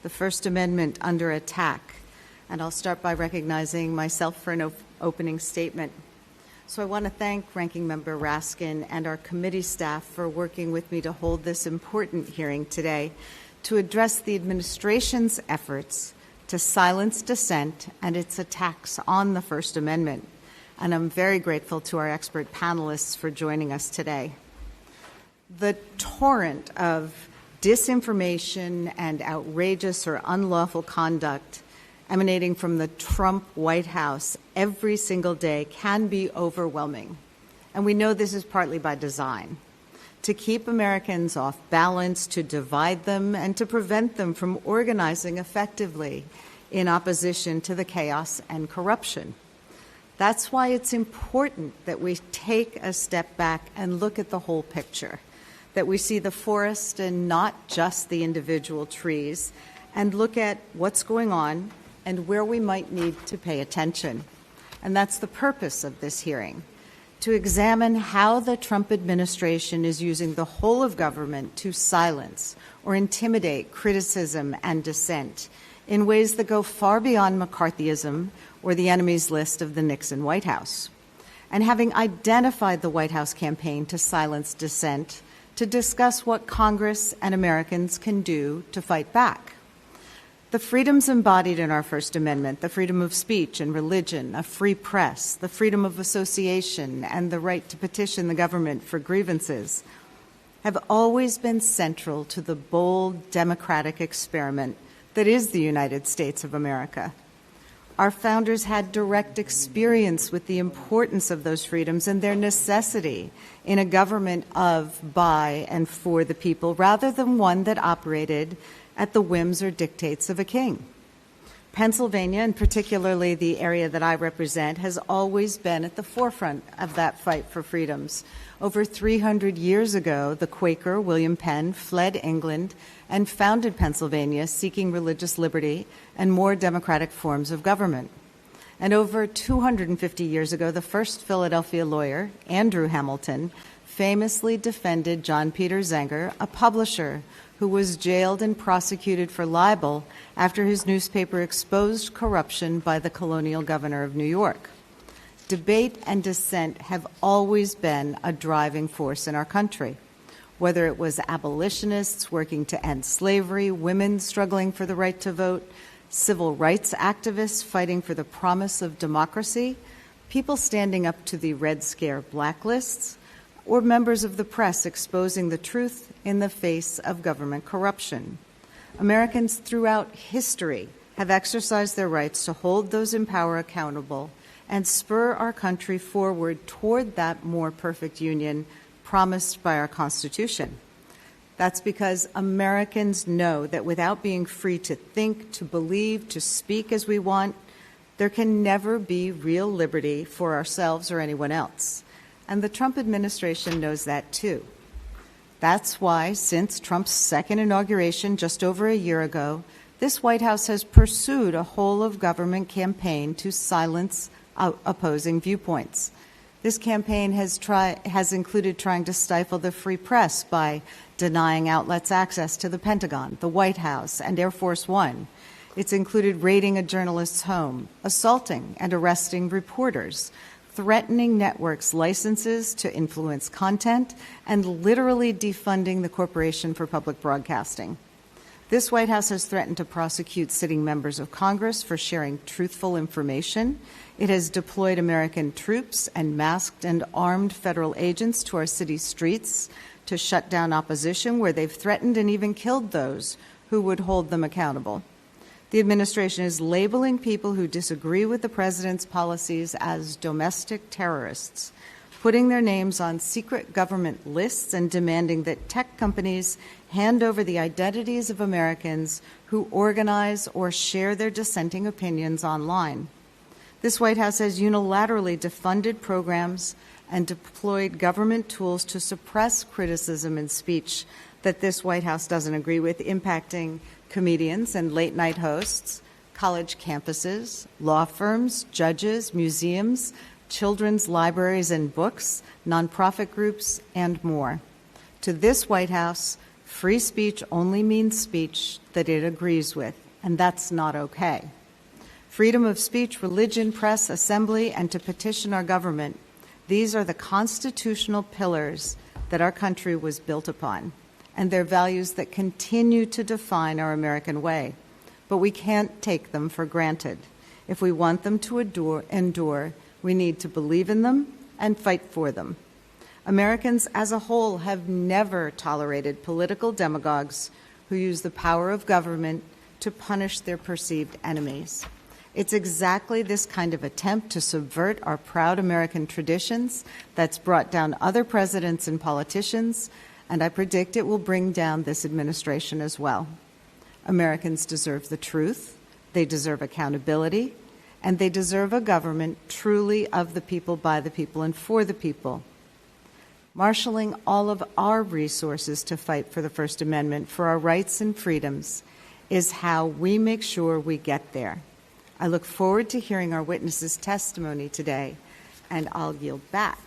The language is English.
the First Amendment under attack. And I'll start by recognizing myself for an opening statement. So I want to thank Ranking Member Raskin and our committee staff for working with me to hold this important hearing today to address the administration's efforts to silence dissent and its attacks on the First Amendment. And I'm very grateful to our expert panelists for joining us today. The torrent of disinformation and outrageous or unlawful conduct emanating from the Trump White House every single day can be overwhelming. And we know this is partly by design, to keep Americans off balance, to divide them, and to prevent them from organizing effectively in opposition to the chaos and corruption. That's why it's important that we take a step back and look at the whole picture, that we see the forest and not just the individual trees, and look at what's going on and where we might need to pay attention. And that's the purpose of this hearing, to examine how the Trump administration is using the whole of government to silence or intimidate criticism and dissent in ways that go far beyond McCarthyism or the enemies list of the Nixon White House. And having identified the White House campaign to silence dissent, to discuss what Congress and Americans can do to fight back. The freedoms embodied in our First Amendment, the freedom of speech and religion, a free press, the freedom of association, and the right to petition the government for grievances, have always been central to the bold democratic experiment that is the United States of America. Our founders had direct experience with the importance of those freedoms and their necessity in a government of, by, and for the people, rather than one that operated at the whims or dictates of a king. Pennsylvania, and particularly the area that I represent, has always been at the forefront of that fight for freedoms. Over 300 years ago, the Quaker William Penn fled England and founded Pennsylvania, seeking religious liberty and more democratic forms of government. And over 250 years ago, the first Philadelphia lawyer, Andrew Hamilton, famously defended John Peter Zenger, a publisher who was jailed and prosecuted for libel after his newspaper exposed corruption by the colonial governor of New York. Debate and dissent have always been a driving force in our country, whether it was abolitionists working to end slavery, women struggling for the right to vote, civil rights activists fighting for the promise of democracy, people standing up to the Red Scare blacklists, or members of the press exposing the truth in the face of government corruption. Americans throughout history have exercised their rights to hold those in power accountable and spur our country forward toward that more perfect union promised by our Constitution. That's because Americans know that without being free to think, to believe, to speak as we want, there can never be real liberty for ourselves or anyone else. And the Trump administration knows that too. That's why, since Trump's second inauguration just over a year ago, this White House has pursued a whole-of-government campaign to silence opposing viewpoints. This campaign has included trying to stifle the free press by denying outlets access to the Pentagon, the White House, and Air Force One. It's included raiding a journalist's home, assaulting and arresting reporters, threatening networks' licenses to influence content, and literally defunding the Corporation for Public Broadcasting. This White House has threatened to prosecute sitting members of Congress for sharing truthful information. It has deployed American troops and masked and armed federal agents to our city streets to shut down opposition, where they've threatened and even killed those who would hold them accountable. The administration is labeling people who disagree with the president's policies as domestic terrorists, putting their names on secret government lists and demanding that tech companies hand over the identities of Americans who organize or share their dissenting opinions online. This White House has unilaterally defunded programs and deployed government tools to suppress criticism and speech that this White House doesn't agree with, impacting comedians and late-night hosts, college campuses, law firms, judges, museums, children's libraries and books, nonprofit groups, and more. To this White House, Free speech only means speech that it agrees with, and that's not okay. Freedom of speech, religion, press, assembly, and to petition our government, these are the constitutional pillars that our country was built upon, and they're values that continue to define our American way. But we can't take them for granted. If we want them to endure, we need to believe in them and fight for them. Americans as a whole have never tolerated political demagogues who use the power of government to punish their perceived enemies. It's exactly this kind of attempt to subvert our proud American traditions that's brought down other presidents and politicians, and I predict it will bring down this administration as well. Americans deserve the truth, they deserve accountability, and they deserve a government truly of the people, by the people, and for the people. Marshaling all of our resources to fight for the First Amendment, for our rights and freedoms, is how we make sure we get there. I look forward to hearing our witnesses' testimony today, and I'll yield back.